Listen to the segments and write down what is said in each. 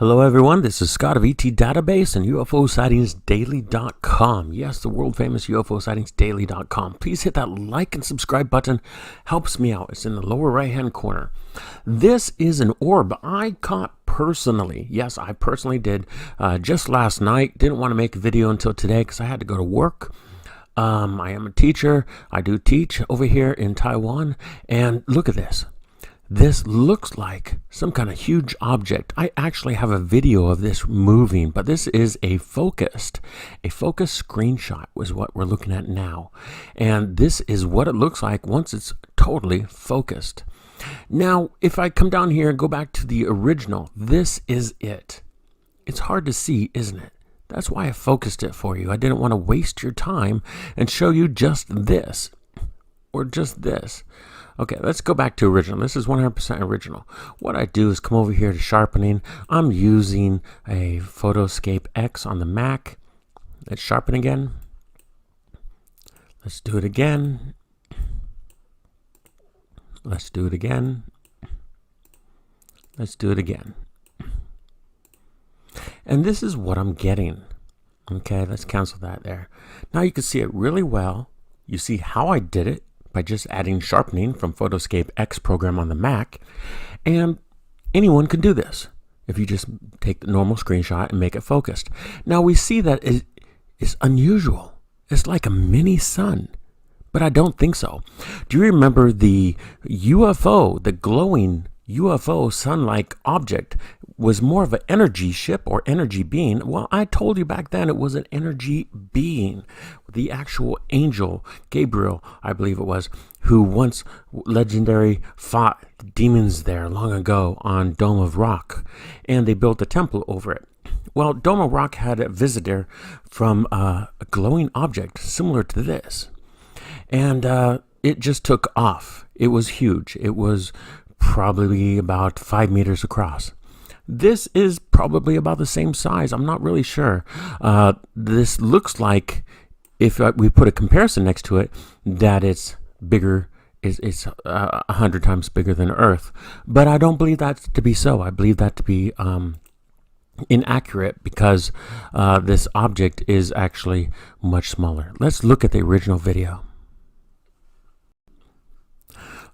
Hello everyone, this is Scott of ET Database and UFOSightsDaily.com. Yes, the world famous UFOSightsDaily.com. Please hit that like and subscribe button. Helps me out. It's in the lower right hand corner. This is an orb I caught personally. Yes, I personally did just last night. Didn't want to make a video until today because I had to go to work. I am a teacher. I do teach over here in Taiwan. And look at this. This looks like some kind of huge object. I actually have a video of this moving, but this is a focused screenshot was what we're looking at now. And this is what it looks like once it's totally focused. Now, if I come down here and go back to the original, this is it. It's hard to see, isn't it? That's why I focused it for you. I didn't want to waste your time and show you just this or just this. Okay, let's go back to original. This is 100% original. What I do is come over here to sharpening. I'm using a Photoscape X on the Mac. Let's sharpen again. Let's do it again. Let's do it again. Let's do it again. And this is what I'm getting. Okay, let's cancel that there. Now you can see it really well. You see how I did it by just adding sharpening from Photoscape X program on the Mac. And anyone can do this if you just take the normal screenshot and make it focused. Now we see that it's unusual. It's like a mini sun, but I don't think so. Do you remember the UFO, the glowing UFO sun-like object was more of an energy ship or energy being? Well, I told you back then it was an energy being. The actual angel, Gabriel, I believe it was, who once legendary fought demons there long ago on Dome of Rock, and they built a temple over it. Well, Dome of Rock had a visitor from a glowing object similar to this, and it just took off. It was huge. It was probably about 5 meters across. This is probably about the same size. I'm not really sure. This looks like, if we put a comparison next to it, that it's bigger. It's 100 times bigger than Earth. But I don't believe that to be so. I believe that to be inaccurate because this object is actually much smaller. Let's look at the original video.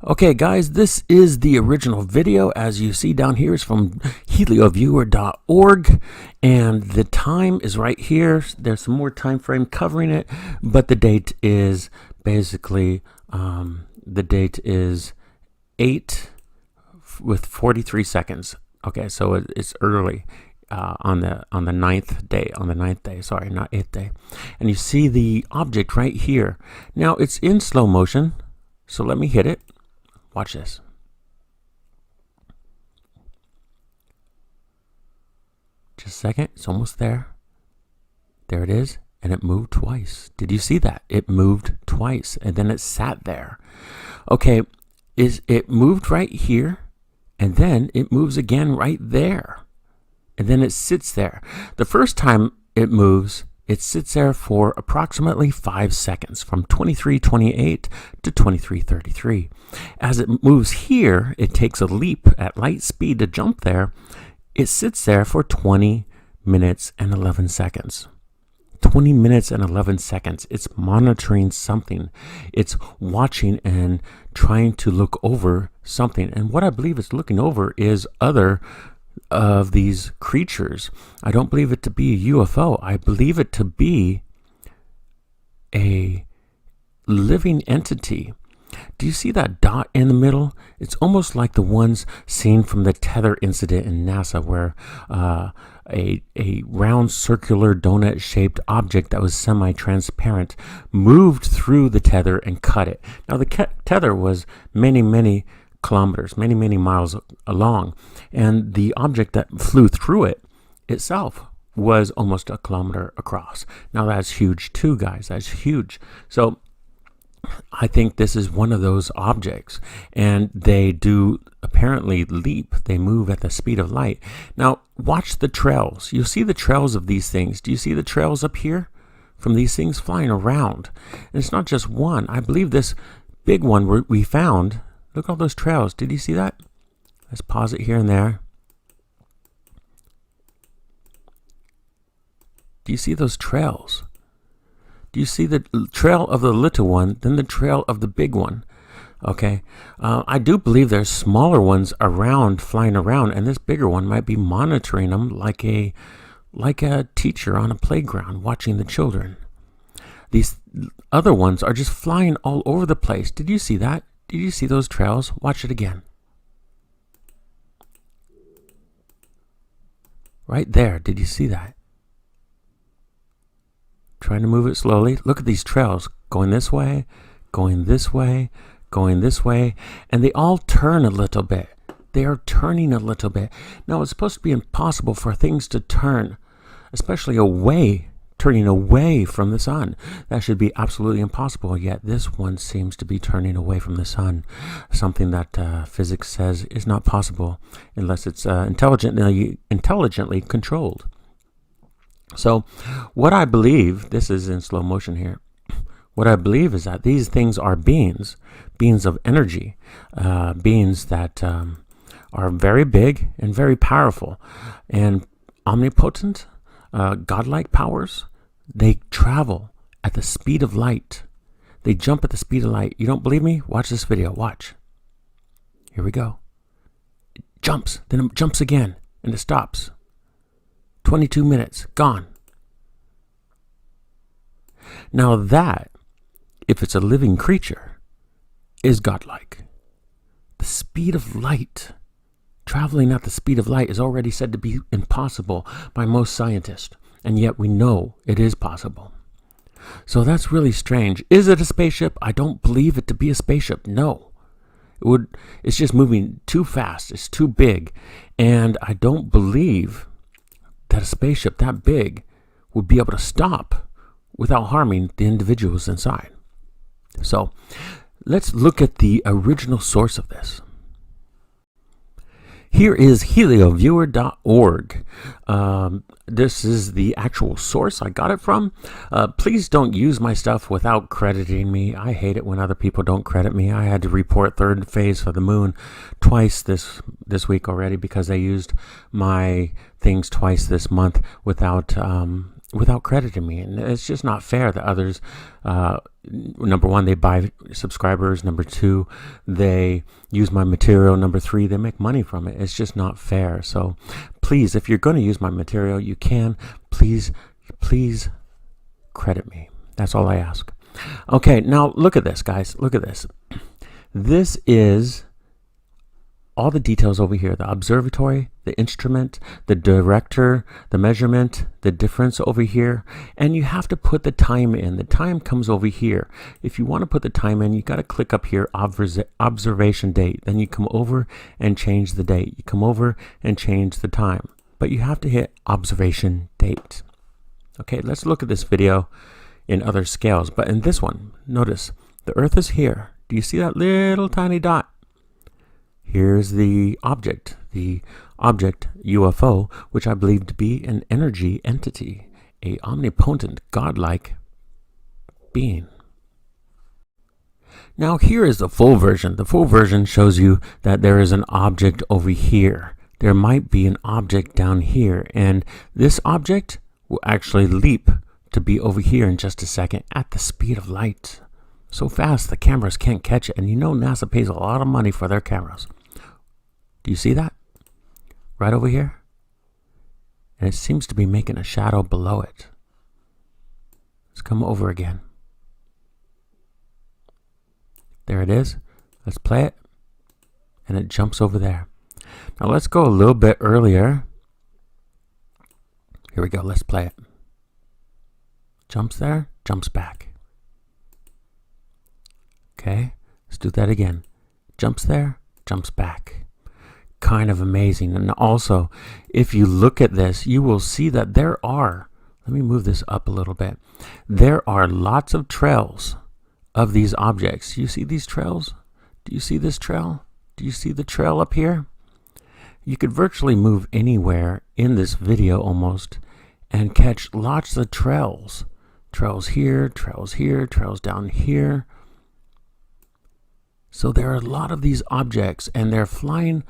Okay guys, this is the original video. As you see down here, is from helioviewer.org, and the time is right here. There's some more time frame covering it, but the date is basically the date is 8 with 43 seconds. Okay, so it's early on the ninth day. Sorry, not 8th day. And you see the object right here. Now it's in slow motion, so let me hit it. Watch this. Just a second. It's almost there. There it is. And it moved twice. Did you see that? It moved twice. And then it sat there. Okay. It moved right here. And then it moves again right there. And then it sits there. The first time it moves, it sits there for approximately 5 seconds, from 23:28 to 23:33. As it moves here, it takes a leap at light speed to jump there. It sits there for 20 minutes and 11 seconds. 20 minutes and 11 seconds. It's monitoring something. It's watching and trying to look over something. And what I believe it's looking over is other of these creatures. I don't believe it to be a UFO. I believe it to be a living entity. Do you see that dot in the middle? It's almost like the ones seen from the tether incident in NASA, where a round circular donut shaped object that was semi-transparent moved through the tether and cut it. Now the tether was many kilometers, many miles long, and the object that flew through it itself was almost a kilometer across. Now that's huge too, guys. That's huge. So I think this is one of those objects, and they do apparently leap. They move at the speed of light. Now watch the trails. You'll see the trails of these things. Do you see the trails up here from these things flying around? And it's not just one. I believe this big one we found, look at all those trails. Did you see that? Let's pause it here and there. Do you see those trails? Do you see the trail of the little one, then the trail of the big one? Okay, I do believe there's smaller ones around, flying around, and this bigger one might be monitoring them like a teacher on a playground watching the children. These other ones are just flying all over the place. Did you see that? Did you see those trails? Watch it again. Right there. Did you see that? Trying to move it slowly. Look at these trails going this way, going this way, going this way, and they all turn a little bit. They are turning a little bit. Now, it's supposed to be impossible for things to turn, especially away, turning away from the sun. That should be absolutely impossible, yet this one seems to be turning away from the sun, something that physics says is not possible unless it's intelligently controlled. So what I believe, this is in slow motion here, what I believe is that these things are beings of energy, beings that are very big and very powerful and omnipotent, godlike powers. They travel at the speed of light. They jump at the speed of light. You don't believe me? Watch this video. Watch. Here we go. It jumps, then it jumps again, and it stops. 22 minutes, gone. Now that, if it's a living creature, is godlike. The speed of light, traveling at the speed of light, is already said to be impossible by most scientists, and yet we know it is possible. So that's really strange. Is it a spaceship? I don't believe it to be a spaceship. No. It's just moving too fast. It's too big. And I don't believe that a spaceship that big would be able to stop without harming the individuals inside. So let's look at the original source of this. Here is helioviewer.org. This is the actual source I got it from. Please don't use my stuff without crediting me. I hate it when other people don't credit me. I had to report third phase for the moon twice this week already because they used my things twice this month without crediting me. And it's just not fair that others, number one, they buy subscribers. Number two, they use my material. Number three, they make money from it. It's just not fair. So please, if you're going to use my material, you can. Please credit me. That's all I ask. Okay, now look at this, guys. Look at this. This is all the details over here: the observatory, the instrument, the director, the measurement, the difference over here. And you have to put the time in. The time comes over here. If you want to put the time in, you got to click up here, observation date. Then you come over and change the date. You come over and change the time. But you have to hit observation date. Okay, let's look at this video in other scales. But in this one, notice the Earth is here. Do you see that little tiny dot? Here's the object UFO, which I believe to be an energy entity, a omnipotent, godlike being. Now here is the full version. The full version shows you that there is an object over here. There might be an object down here, and this object will actually leap to be over here in just a second at the speed of light. So fast the cameras can't catch it, and you know NASA pays a lot of money for their cameras. Do you see that? Right over here? And it seems to be making a shadow below it. Let's come over again. There it is. Let's play it. And it jumps over there. Now let's go a little bit earlier. Here we go. Let's play it. Jumps there, jumps back. Okay, let's do that again. Jumps there, jumps back. Kind of amazing. And also, if you look at this, you will see that there are, let me move this up a little bit. There are lots of trails of these objects. You see these trails? Do you see this trail? Do you see the trail up here? You could virtually move anywhere in this video almost and catch lots of trails. Trails here, trails down here. So there are a lot of these objects and they're flying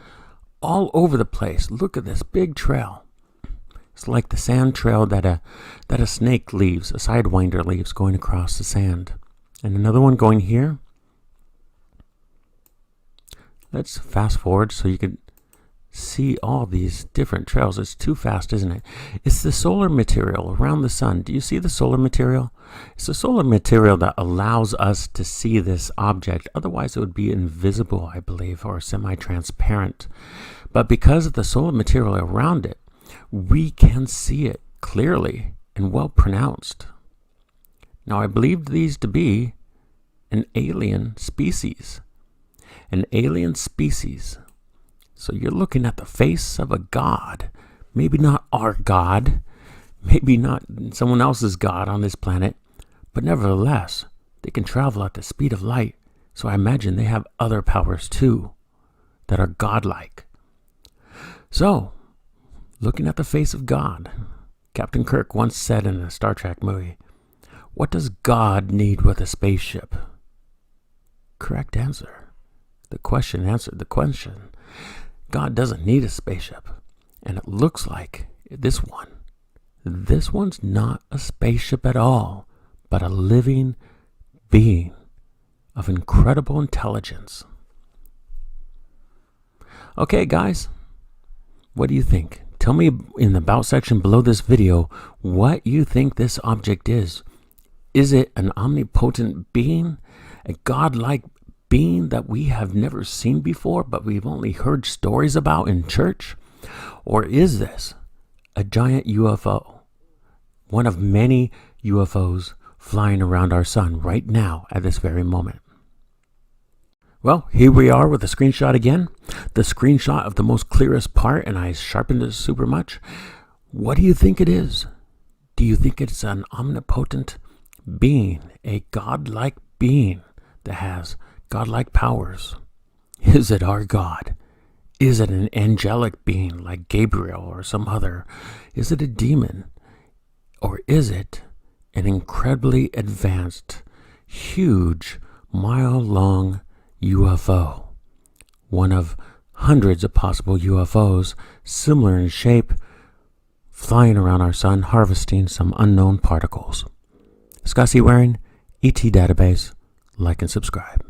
all over the place. Look at this big trail. It's like the sand trail that a snake leaves, a sidewinder leaves going across the sand. And another one going here. Let's fast forward so you can see all these different trails. It's too fast, isn't it? It's the solar material around the sun. Do you see the solar material? It's the solar material that allows us to see this object. Otherwise, it would be invisible, I believe, or semi-transparent. But because of the solar material around it, we can see it clearly and well pronounced. Now, I believe these to be an alien species. An alien species. So you're looking at the face of a god. Maybe not our God. Maybe not someone else's God on this planet. But nevertheless, they can travel at the speed of light. So I imagine they have other powers too that are godlike. So, looking at the face of God, Captain Kirk once said in a Star Trek movie, "What does God need with a spaceship?" Correct answer. The question answered the question. God doesn't need a spaceship. And it looks like this one's not a spaceship at all, but a living being of incredible intelligence. Okay, guys, what do you think? Tell me in the about section below this video what you think this object is. Is it an omnipotent being? A godlike being that we have never seen before, but we've only heard stories about in church? Or is this a giant UFO? One of many UFOs flying around our sun right now at this very moment. Well, here we are with a screenshot again. The screenshot of the most clearest part, and I sharpened it super much. What do you think it is? Do you think it's an omnipotent being, a godlike being that has godlike powers? Is it our God? Is it an angelic being like Gabriel or some other? Is it a demon? Or is it an incredibly advanced, huge, mile-long UFO? One of hundreds of possible UFOs, similar in shape, flying around our sun, harvesting some unknown particles. Scott C. Waring, ET Database. Like and subscribe.